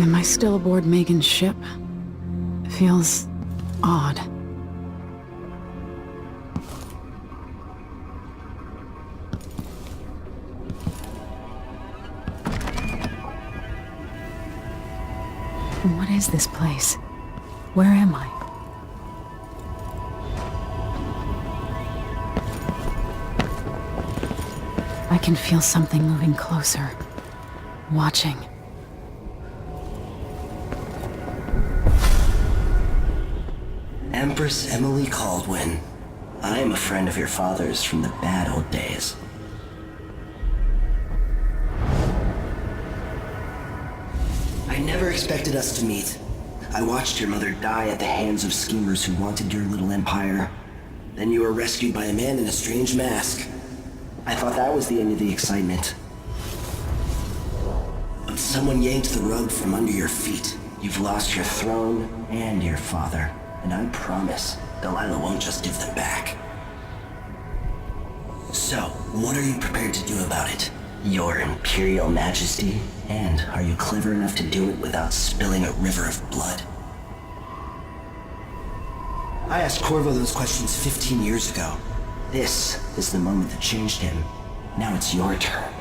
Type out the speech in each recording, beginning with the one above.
Am I still aboard Megan's ship? Feels odd. What is this place? Where am I? I can feel something moving closer. Watching. Empress Emily Caldwin. I am a friend of your father's from the bad old days. I never expected us to meet. I watched your mother die at the hands of schemers who wanted your little empire. Then you were rescued by a man in a strange mask. I thought that was the end of the excitement. But someone yanked the rug from under your feet. You've lost your throne and your father. And I promise, Delilah won't just give them back. So, what are you prepared to do about it? Your Imperial Majesty? And are you clever enough to do it without spilling a river of blood? I asked Corvo those questions 15 years ago. This is the moment that changed him. Now it's your turn.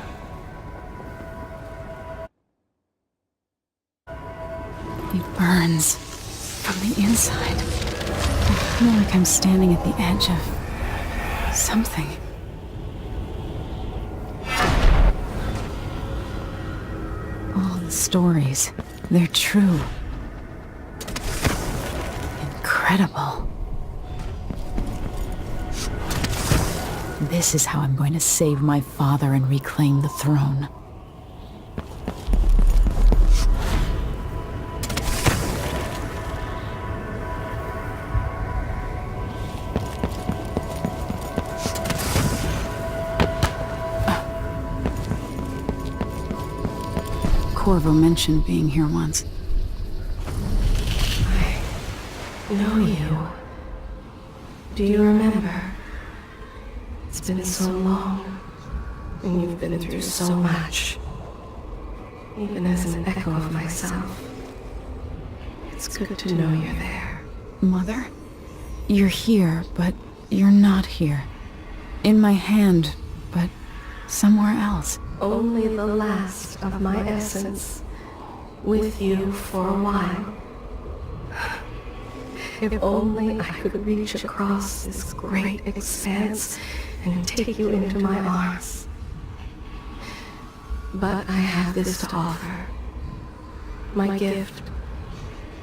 It burns from the inside. I feel like I'm standing at the edge of something. All the stories, they're true. Incredible. This is how I'm going to save my father and reclaim the throne. Corvo mentioned being here once. I know you. Do you remember? It's been so long, and you've been through so much. Even as an echo of myself, it's good to know you're there. Mother? You're here, but you're not here. In my hand, but somewhere else. Only the last of my essence, with you for a while. If only I could reach across this great expanse and take you into my arms. But I have this to offer. My gift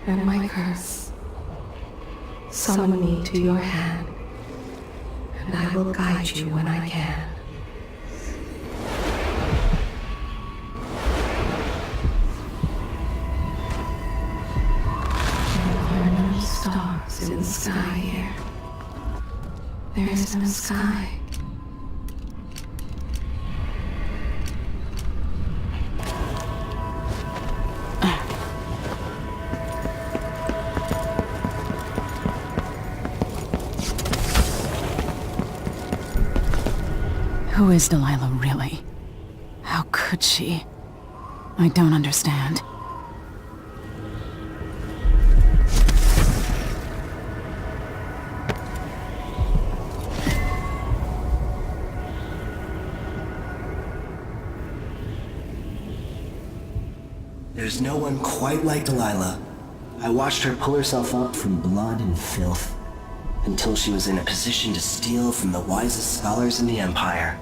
and my curse. Summon me to your hand, and I will guide you when I can. Stars in the sky here. There is no sky. Who is Delilah really? How could she? I don't understand. There's no one quite like Delilah. I watched her pull herself up from blood and filth, until she was in a position to steal from the wisest scholars in the Empire.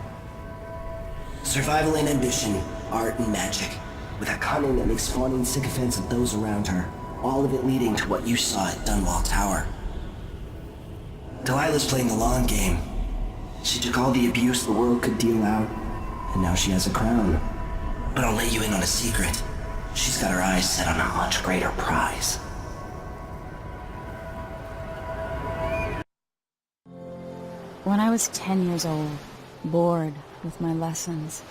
Survival and ambition, art and magic, with a cunning that makes fawning sycophants of those around her, all of it leading to what you saw at Dunwall Tower. Delilah's playing the long game. She took all the abuse the world could deal out, and now she has a crown. But I'll let you in on a secret. She's got her eyes set on a much greater prize. When I was 10 years old, bored with my lessons,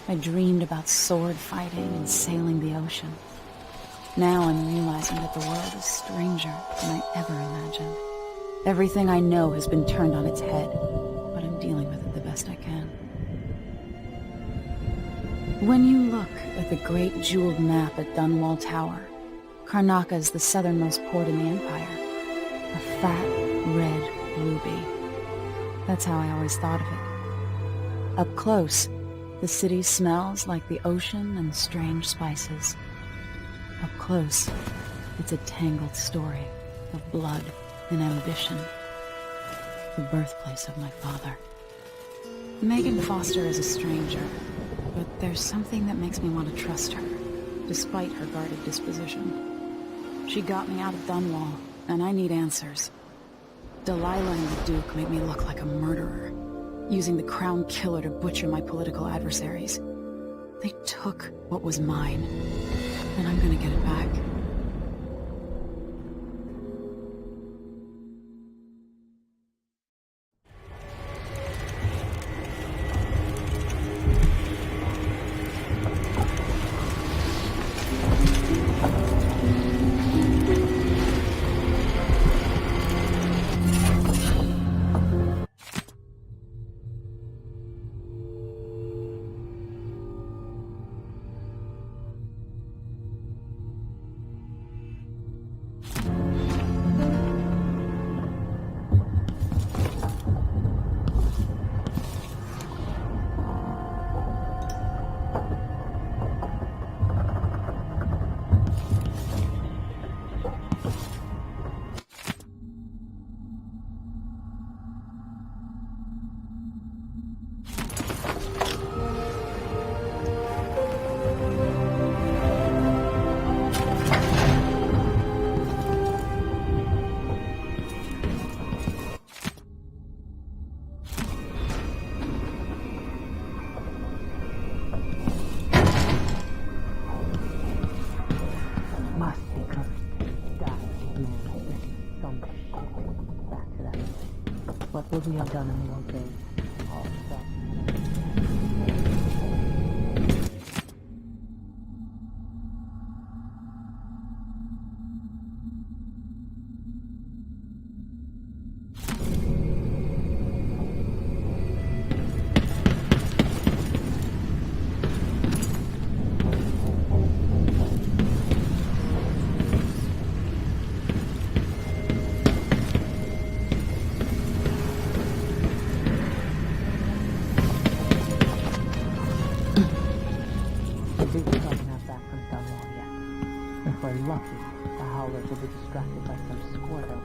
I dreamed about sword fighting and sailing the ocean. Now I'm realizing that the world is stranger than I ever imagined. Everything I know has been turned on its head, but I'm dealing with it the best I can. When you look at the great jeweled map at Dunwall Tower, Karnaca is the southernmost port in the Empire. A fat, red ruby. That's how I always thought of it. Up close, the city smells like the ocean and strange spices. Up close, it's a tangled story of blood and ambition. The birthplace of my father. Megan Foster is a stranger, but there's something that makes me want to trust her, despite her guarded disposition. She got me out of Dunwall, and I need answers. Delilah and the Duke made me look like a murderer, using the Crown Killer to butcher my political adversaries. They took what was mine, and I'm gonna get it back. What would we have done in the old days? All stuff. If we're lucky, the Howlers will be distracted by some squirrel.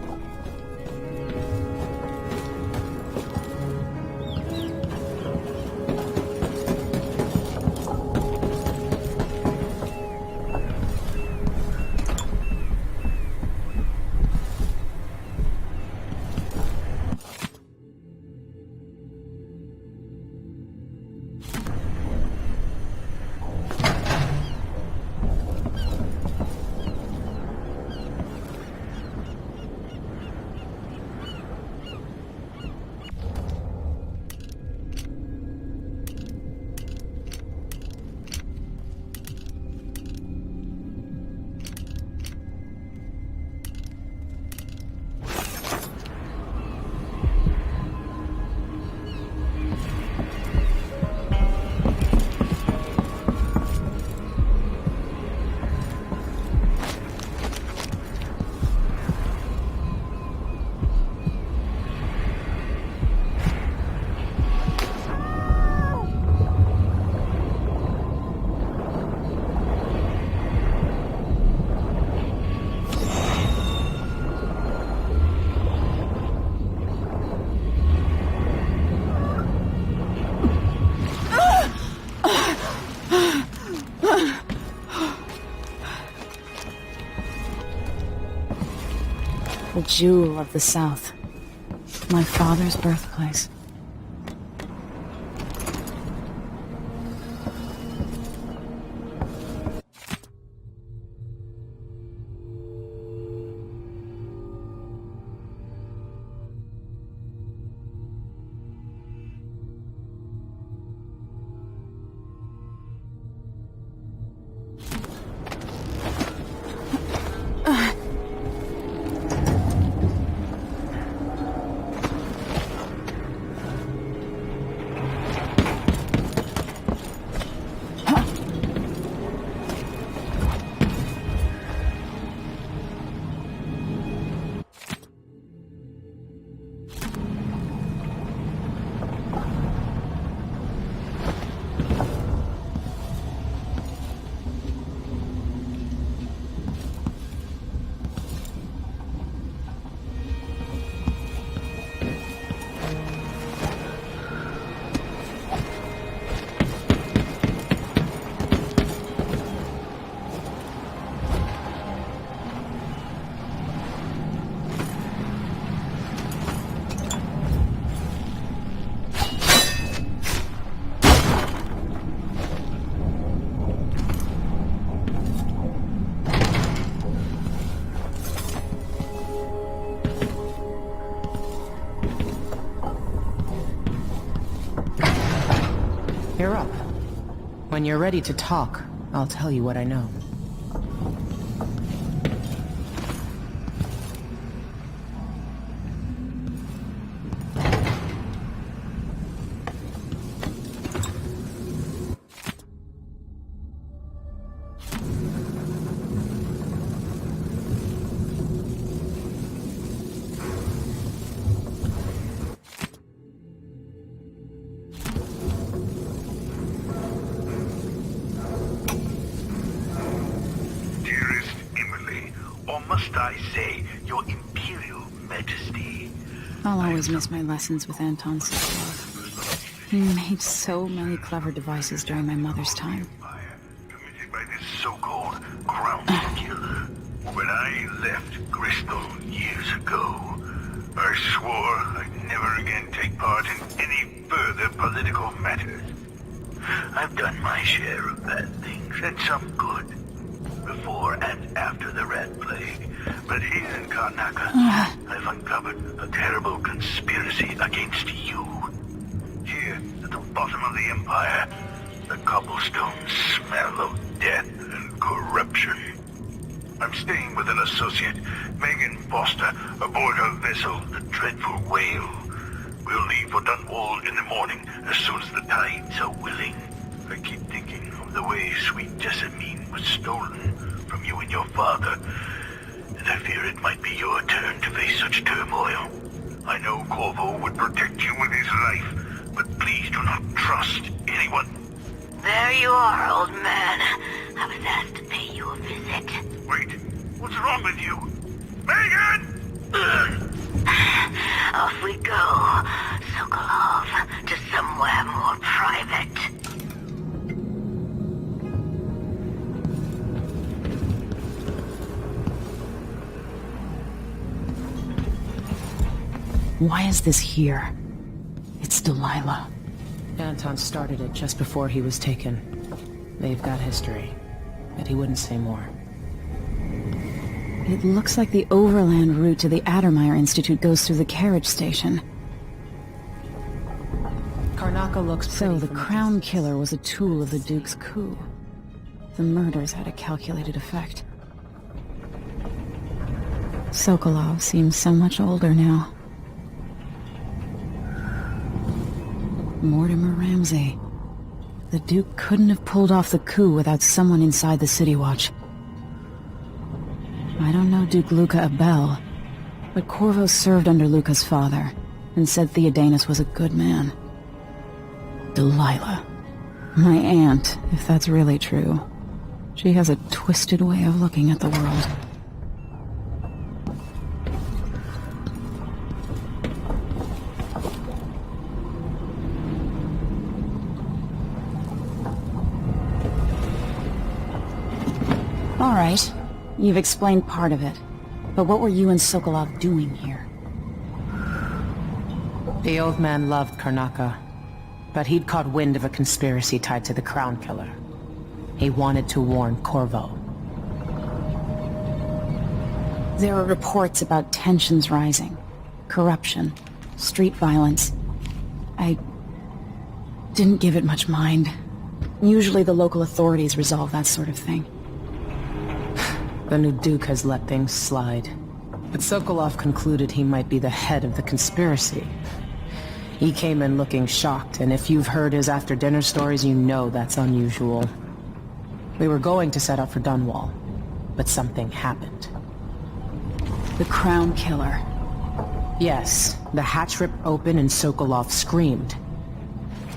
The jewel of the South. My father's birthplace. When you're ready to talk, I'll tell you what I know. Must I say, Your Imperial Majesty? I'll always miss my lessons with Anton Sokolov. He made so many clever devices during my mother's time. Committed by this so-called crown killer. When I left Crystal years ago, I swore I'd never again take part in any further political matters. I've done my share of bad things, and some good. Before and after the Red Plague. But here in Karnaca, I've uncovered a terrible conspiracy against you. Here, at the bottom of the Empire, the cobblestones smell of death and corruption. I'm staying with an associate, Megan Foster, aboard her vessel, the Dreadful Whale. We'll leave for Dunwall in the morning, as soon as the tides are willing. I keep thinking of the way sweet Jessamine was stolen from you and your father, and I fear it might be your turn to face such turmoil. I know Corvo would protect you with his life, but please do not trust anyone. There you are, old man. I was asked to pay you a visit. Wait, what's wrong with you? Megan! Off we go, Sokolov, to somewhere more private. Why is this here? It's Delilah. Anton started it just before he was taken. They've got history, but he wouldn't say more. It looks like the overland route to the Addermeyer Institute goes through the carriage station. Karnaca looks pretty. So the Crown Killer was a tool of the Duke's coup. The murders had a calculated effect. Sokolov seems so much older now. Mortimer Ramsey. The Duke couldn't have pulled off the coup without someone inside the City Watch. I don't know Duke Luca Abel, but Corvo served under Luca's father, and said Theodanis was a good man. Delilah. My aunt, if that's really true. She has a twisted way of looking at the world. All right, you've explained part of it. But what were you and Sokolov doing here? The old man loved Karnaca, but he'd caught wind of a conspiracy tied to the Crown Killer. He wanted to warn Corvo. There are reports about tensions rising, corruption, street violence. I didn't give it much mind. Usually the local authorities resolve that sort of thing. The new Duke has let things slide. But Sokolov concluded he might be the head of the conspiracy. He came in looking shocked, and if you've heard his after-dinner stories, you know that's unusual. We were going to set out for Dunwall, but something happened. The Crown Killer. Yes, the hatch ripped open and Sokolov screamed.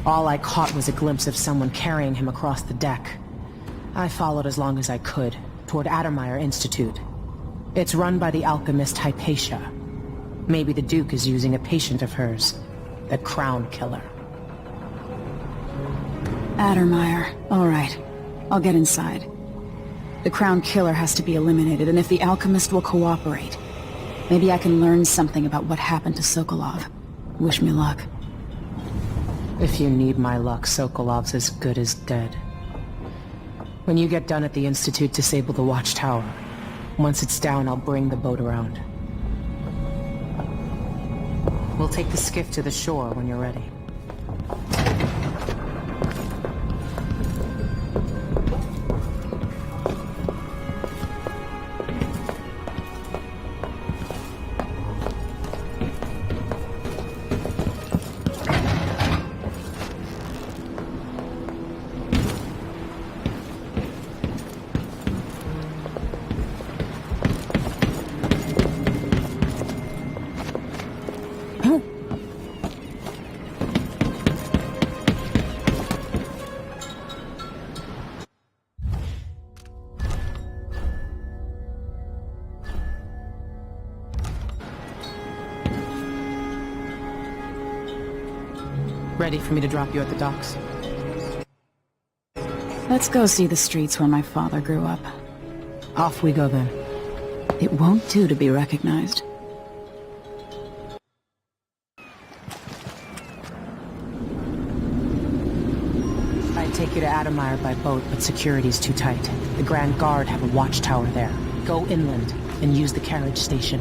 All I caught was a glimpse of someone carrying him across the deck. I followed as long as I could, toward Addermeyer Institute. It's run by the alchemist Hypatia. Maybe the Duke is using a patient of hers, the Crown Killer. Addermeyer. All right. I'll get inside. The Crown Killer has to be eliminated, and if the alchemist will cooperate, maybe I can learn something about what happened to Sokolov. Wish me luck. If you need my luck, Sokolov's as good as dead. When you get done at the Institute, disable the watchtower. Once it's down, I'll bring the boat around. We'll take the skiff to the shore when you're ready. Ready for me to drop you at the docks? Let's go see the streets where my father grew up. Off we go then. It won't do to be recognized. I'd take you to Adamire by boat, but security's too tight. The Grand Guard have a watchtower there. Go inland and use the carriage station.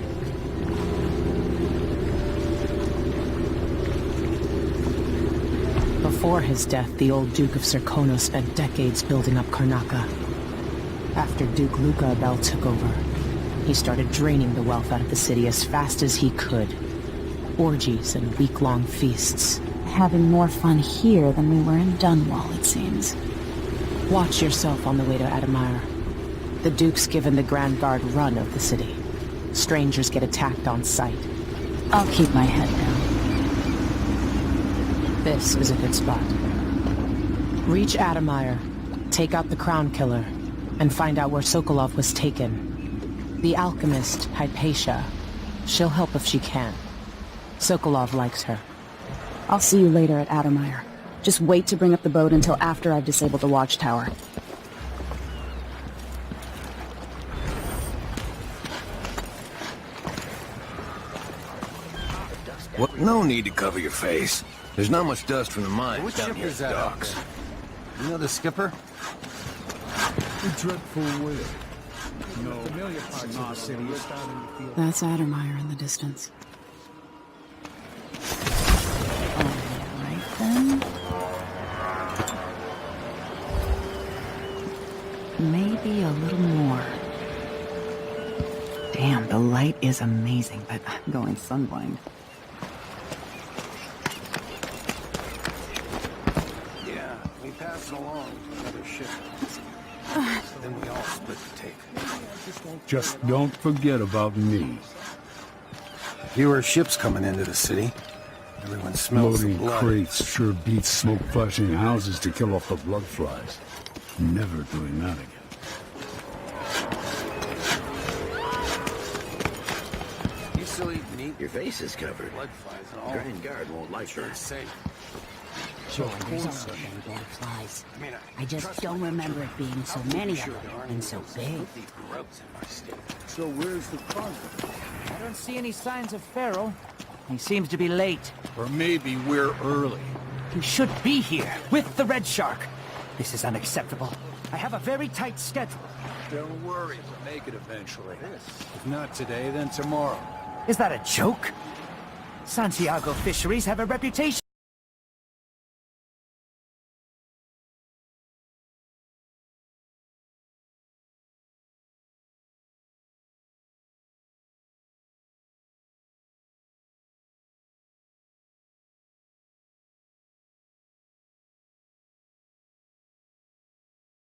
Before his death, the old Duke of Serkono spent decades building up Karnaca. After Duke Luca Abel took over, he started draining the wealth out of the city as fast as he could. Orgies and week-long feasts. Having more fun here than we were in Dunwall, it seems. Watch yourself on the way to Adamire. The Duke's given the Grand Guard run of the city. Strangers get attacked on sight. I'll keep my head down. This is a good spot. Reach Adamire, take out the Crown Killer, and find out where Sokolov was taken. The alchemist, Hypatia, she'll help if she can. Sokolov likes her. I'll see you later at Adamire. Just wait to bring up the boat until after I've disabled the watchtower. What? No need to cover your face. There's not much dust from the mines down here at the docks. You know the skipper? A dreadful whale. No, familiar parts of the city are starting to feel. That's Adamire in the distance. Alright then. Maybe a little more. Damn, the light is amazing, but I'm going sunblind. Yeah, we passed along to another ship. Then we all split the tape. Just don't forget about me. Fewer ships coming into the city. Everyone smells the Loading blood. crates sure beats smoke flashing houses to kill off the blood flies. Never doing that again. You still eat meat? Your face is covered. Blood flies and all. Grand Guard won't like Sure that. it's safe. Sure, there's always been black flies. I just don't remember it being so many of them and so big. So where's the cargo? I don't see any signs of Farrell. He seems to be late. Or maybe we're early. He should be here with the Red Shark. This is unacceptable. I have a very tight schedule. Don't worry, we'll make it eventually. If not today, then tomorrow. Is that a joke? Santiago fisheries have a reputation